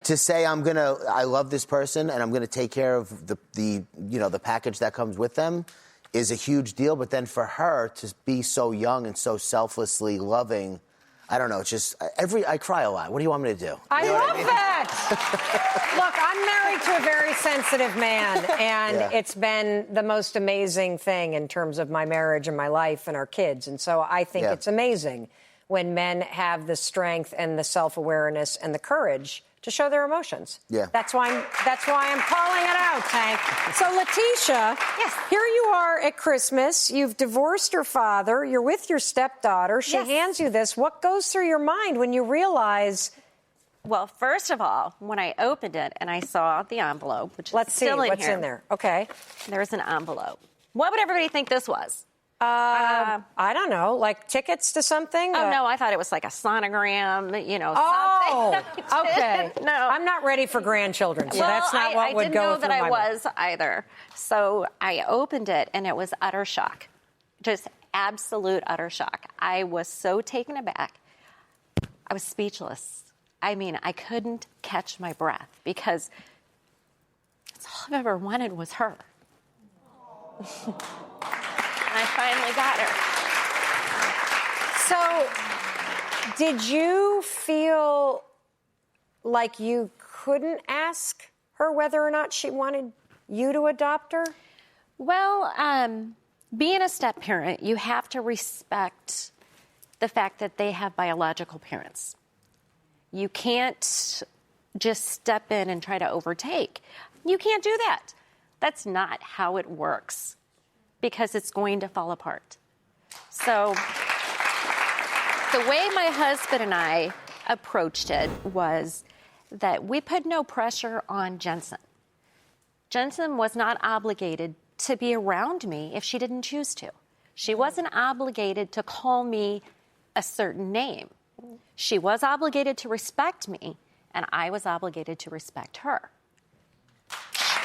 to say I love this person and I'm gonna take care of the package that comes with them is a huge deal. But then for her to be so young and so selflessly loving, I don't know. It's just I cry a lot. What do you want me to do? I love that. Look, I'm married to a very sensitive man, and it's been the most amazing thing in terms of my marriage and my life and our kids. And so I think it's amazing when men have the strength and the self-awareness and the courage to show their emotions. Yeah. That's why I'm calling it out, Tank. So, Letitia, here you are at Christmas. You've divorced your father. You're with your stepdaughter. She hands you this. What goes through your mind when you realize... Well, first of all, when I opened it and I saw the envelope, which Let's is still see in what's here, in there. Okay. There's an envelope. What would everybody think this was? I don't know, like tickets to something? Oh, no, I thought it was like a sonogram, something. Oh, okay. No. I'm not ready for grandchildren, so that's not what would go through my mind. I didn't know that I was either. So I opened it, and it was utter shock. Just absolute utter shock. I was so taken aback. I was speechless. I mean, I couldn't catch my breath because that's all I've ever wanted was her. And I finally got her. So, did you feel like you couldn't ask her whether or not she wanted you to adopt her? Well, being a step parent, you have to respect the fact that they have biological parents. You can't just step in and try to overtake. You can't do that. That's not how it works, because it's going to fall apart. So the way my husband and I approached it was that we put no pressure on Jensen. Jensen was not obligated to be around me if she didn't choose to. She wasn't obligated to call me a certain name. She was obligated to respect me, and I was obligated to respect her.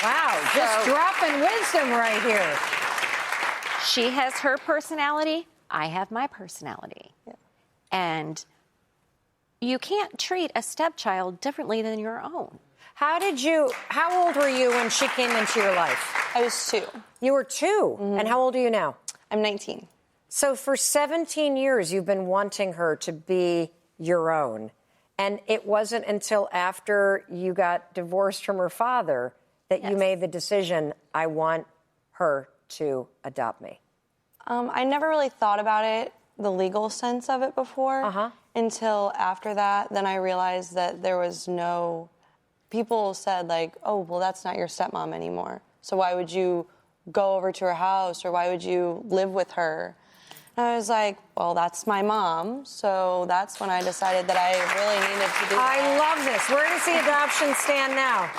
Wow, just dropping wisdom right here. She has her personality. I have my personality. Yeah. And you can't treat a stepchild differently than your own. How old were you when she came into your life? I was 2. You were 2? Mm-hmm. And how old are you now? I'm 19. So for 17 years, you've been wanting her to be your own. And it wasn't until after you got divorced from her father that you made the decision, I want her to adopt me. I never really thought about it, the legal sense of it before, until after that. Then I realized that there was no... People said, like, oh, well, that's not your stepmom anymore. So why would you go over to her house, or why would you live with her? And I was like, well, that's my mom. So that's when I decided that I really needed to do that. I love this. Where does the adoption stand now?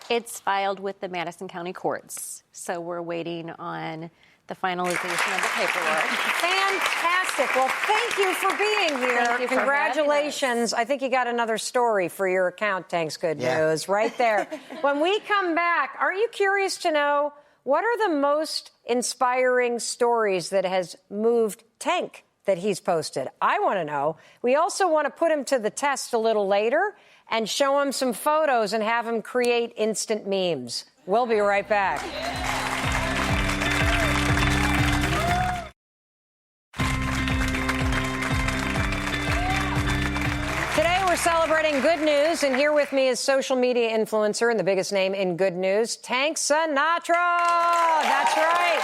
It's filed with the Madison County courts. So we're waiting on the finalization of the paperwork. Fantastic. Well, thank you for being here. Thank you. Congratulations. I think you got another story for your account, Tank's Good News, right there. When we come back, are you curious to know what are the most inspiring stories that has moved Tank that he's posted? I want to know. We also want to put him to the test a little later and show him some photos and have him create instant memes. We'll be right back. We're celebrating good news, and here with me is social media influencer and the biggest name in good news, Tank Sinatra. That's right.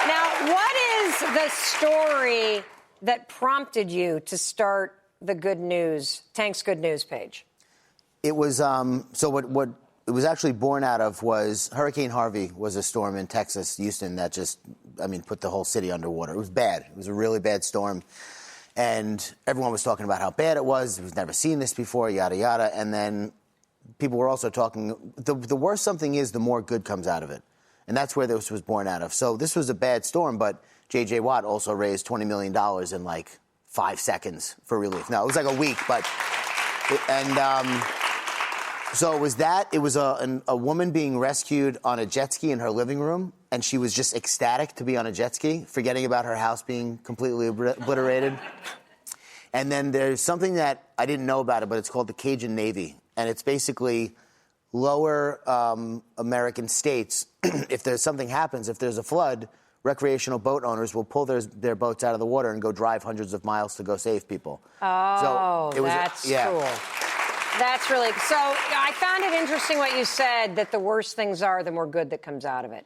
Now, what is the story that prompted you to start the Good News, Tank's Good News page? It was, what it was actually born out of was Hurricane Harvey was a storm in Texas, Houston, that just, put the whole city underwater. It was bad. It was a really bad storm. And everyone was talking about how bad it was. We've never seen this before, yada, yada. And then people were also talking, the worse something is, the more good comes out of it. And that's where this was born out of. So this was a bad storm, but J.J. Watt also raised $20 million in like 5 seconds for relief. No, it was like a week, but... So it was that. It was a woman being rescued on a jet ski in her living room, and she was just ecstatic to be on a jet ski, forgetting about her house being completely obliterated. And then there's something that I didn't know about it, but it's called the Cajun Navy. and it's basically lower American states. If there's something happens, if there's a flood, recreational boat owners will pull their boats out of the water and go drive hundreds of miles to go save people. Oh, so that's cool. That's really so. I found it interesting what you said, that the worse things are, the more good that comes out of it.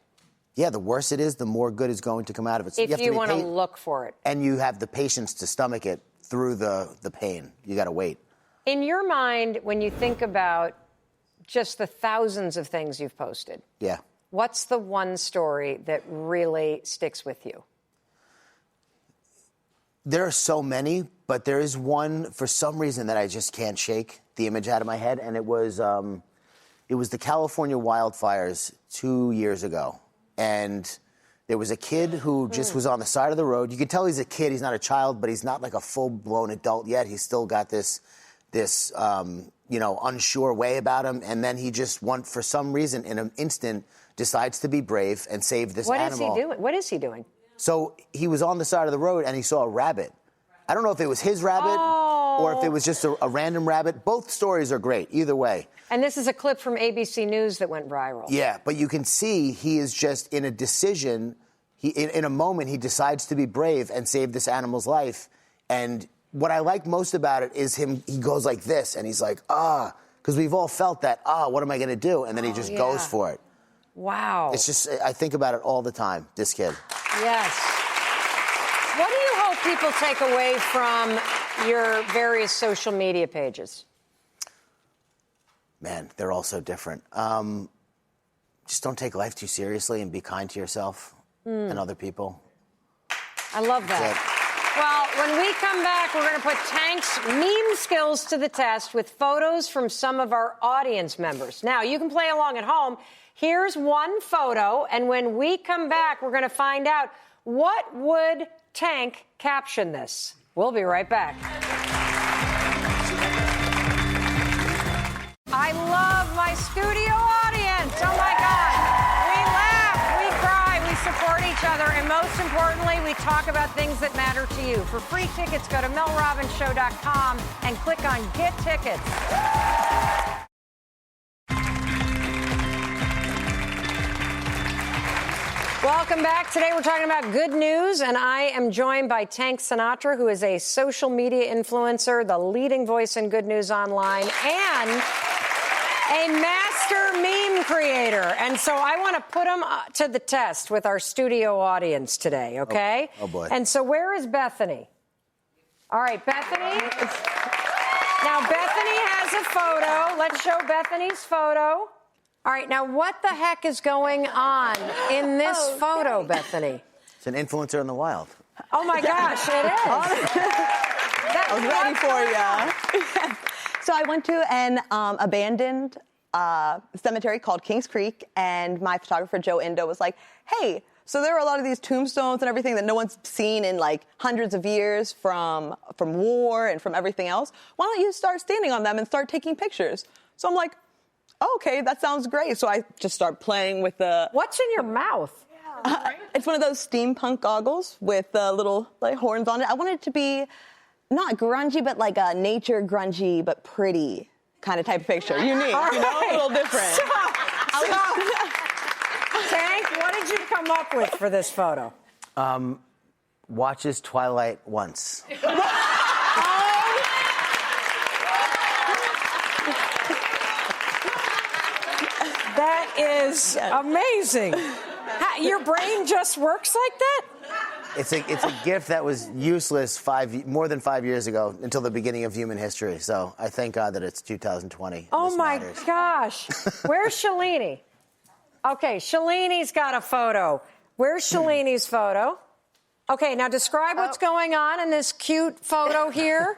Yeah, the worse it is, the more good is going to come out of it. So if you want to look for it. And you have the patience to stomach it through the pain. You got to wait. In your mind, when you think about just the thousands of things you've posted, yeah, what's the one story that really sticks with you? There are so many, but there is one, for some reason, that I just can't shake the image out of my head, and it was the California wildfires 2 years ago. And there was a kid who just was on the side of the road. You can tell he's a kid. He's not a child, but he's not like a full-blown adult yet. He's still got this unsure way about him. And then he just, for some reason, in an instant, decides to be brave and save this animal. What is he doing? So he was on the side of the road, and he saw a rabbit. I don't know if it was his rabbit or if it was just a random rabbit. Both stories are great, either way. And this is a clip from ABC News that went viral. Yeah, but you can see he is just in a decision. In a moment, he decides to be brave and save this animal's life. And what I like most about it is he goes like this, and he's like, because we've all felt that, what am I going to do? And then he just goes for it. Wow. It's just, I think about it all the time, this kid. Yes. What do you hope people take away from your various social media pages? Man, they're all so different. Just don't take life too seriously and be kind to yourself and other people. I love that. Well, when we come back, we're going to put Tank's meme skills to the test with photos from some of our audience members. Now, you can play along at home. Here's one photo, and when we come back, we're going to find out what would Tank caption this. We'll be right back. I love my studio audience. Oh, my God. We laugh, we cry, we support each other, and most importantly, we talk about things that matter to you. For free tickets, go to melrobbinshow.com and click on Get Tickets. Welcome back. Today we're talking about good news, and I am joined by Tank Sinatra, who is a social media influencer, the leading voice in good news online, and a master meme creator. And so I want to put him to the test with our studio audience today, okay? Oh boy. And so where is Bethany? All right, Bethany. Now, Bethany has a photo. Let's show Bethany's photo. All right, now what the heck is going on in this photo, Bethany? It's an influencer in the wild. Oh, my gosh, it is. I was ready for you. So I went to an abandoned cemetery called Kings Creek, and my photographer, Joe Indo, was like, hey, so there are a lot of these tombstones and everything that no one's seen in like hundreds of years from war and from everything else. Why don't you start standing on them and start taking pictures? So I'm like, okay, that sounds great. So I just start playing with the... What's in your mouth? It's one of those steampunk goggles with little like horns on it. I wanted it to be not grungy, but like a nature grungy, but pretty kind of type of picture. Unique, a little different. Tank, what did you come up with for this photo? Watches Twilight once. That is amazing. Your brain just works like that? It's a gift that was useless more than 5 years ago until the beginning of human history. So I thank God that it's 2020. Oh, my gosh. Where's Shalini? Okay, Shalini's got a photo. Where's Shalini's photo? Okay, now describe what's going on in this cute photo here.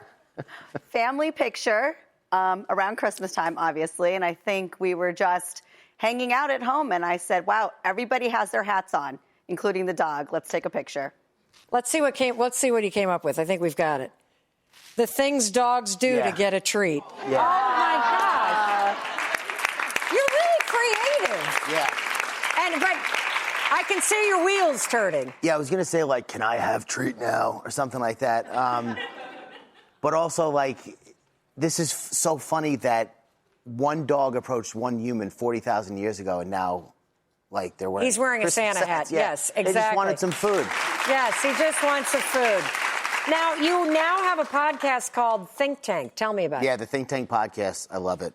Family picture around Christmas time, obviously. And I think we were just hanging out at home. And I said, wow, everybody has their hats on, including the dog. Let's take a picture. Let's see what he came up with. I think we've got it. The things dogs do to get a treat. Yeah. Oh, my gosh. You're really creative. Yeah. But I can see your wheels turning. Yeah, I was going to say, like, can I have treat now? Or something like that. But also, like, this is so funny that one dog approached one human 40,000 years ago, and now, like, they're wearing... He's wearing a Santa hat. Yeah. Yes, exactly. They just wanted some food. Yes, he just wants some food. Now, you now have a podcast called Think Tank. Tell me about it. Yeah, the Think Tank podcast. I love it.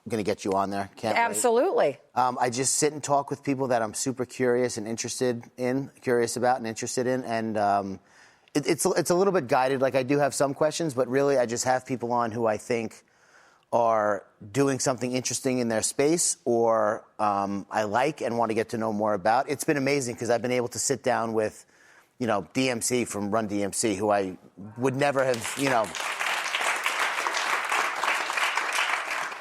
I'm going to get you on there. Can't wait. Absolutely. I just sit and talk with people that I'm super curious about and interested in. And it's a little bit guided. Like, I do have some questions, but really I just have people on who I think are doing something interesting in their space or I like and want to get to know more about. It's been amazing because I've been able to sit down with, DMC from Run DMC, who I would never have,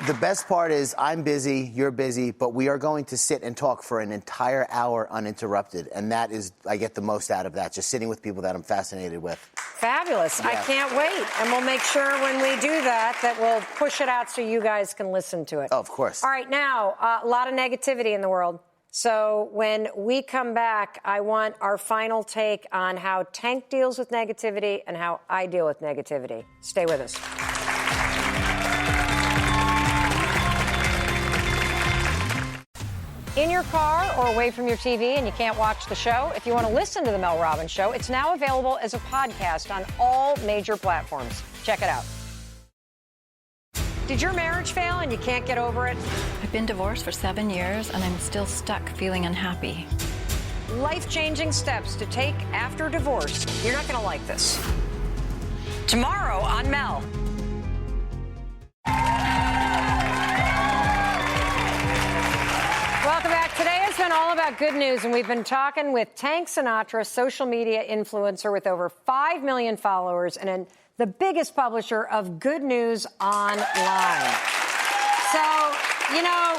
The best part is I'm busy, you're busy, but we are going to sit and talk for an entire hour uninterrupted. And that is, I get the most out of that, just sitting with people that I'm fascinated with. Fabulous. Yeah. I can't wait. And we'll make sure when we do that we'll push it out so you guys can listen to it. Oh, of course. All right, now, a lot of negativity in the world. So when we come back, I want our final take on how Tank deals with negativity and how I deal with negativity. Stay with us. In your car or away from your TV and you can't watch the show, if you want to listen to The Mel Robbins Show, it's now available as a podcast on all major platforms. Check it out. Did your marriage fail and you can't get over it? I've been divorced for 7 years and I'm still stuck feeling unhappy. Life-changing steps to take after divorce. You're not going to like this. Tomorrow on Mel. Welcome back. Today has been all about good news, and we've been talking with Tank Sinatra, social media influencer with over 5 million followers and the biggest publisher of good news online. So,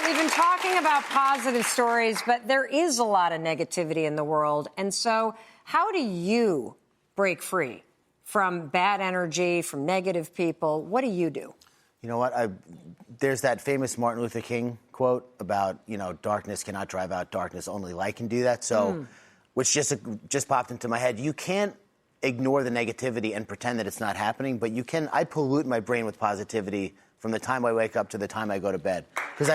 we've been talking about positive stories, but there is a lot of negativity in the world. And so how do you break free from bad energy, from negative people? What do you do? You know what? There's that famous Martin Luther King quote about, darkness cannot drive out darkness, only light can do that. So, which just popped into my head. You can't ignore the negativity and pretend that it's not happening, but you can. I pollute my brain with positivity from the time I wake up to the time I go to bed. Because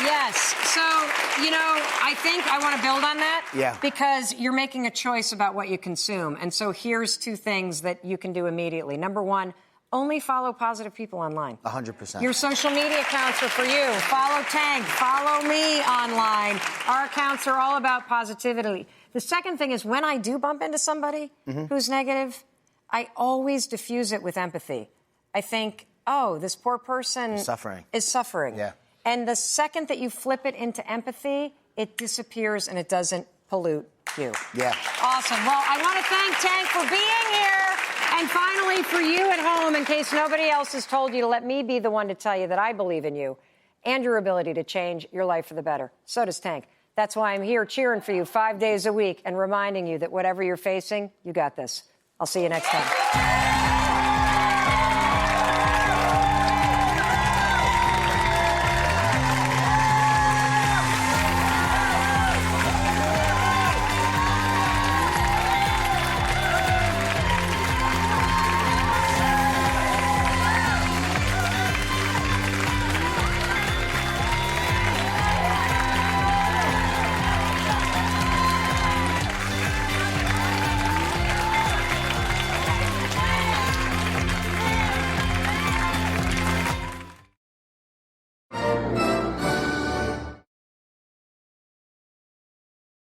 Yes. So, I think I want to build on that. Yeah. Because you're making a choice about what you consume. And so here's 2 things that you can do immediately. Number 1, only follow positive people online. 100%. Your social media accounts are for you. Follow Tank. Follow me online. Our accounts are all about positivity. The second thing is when I do bump into somebody who's negative, I always diffuse it with empathy. I think, this poor person is suffering. Yeah. And the second that you flip it into empathy, it disappears and it doesn't pollute you. Yeah. Awesome. Well, I want to thank Tank for being here. And finally, for you at home, in case nobody else has told you, to let me be the one to tell you that I believe in you and your ability to change your life for the better. So does Tank. That's why I'm here cheering for you 5 days a week and reminding you that whatever you're facing, you got this. I'll see you next time.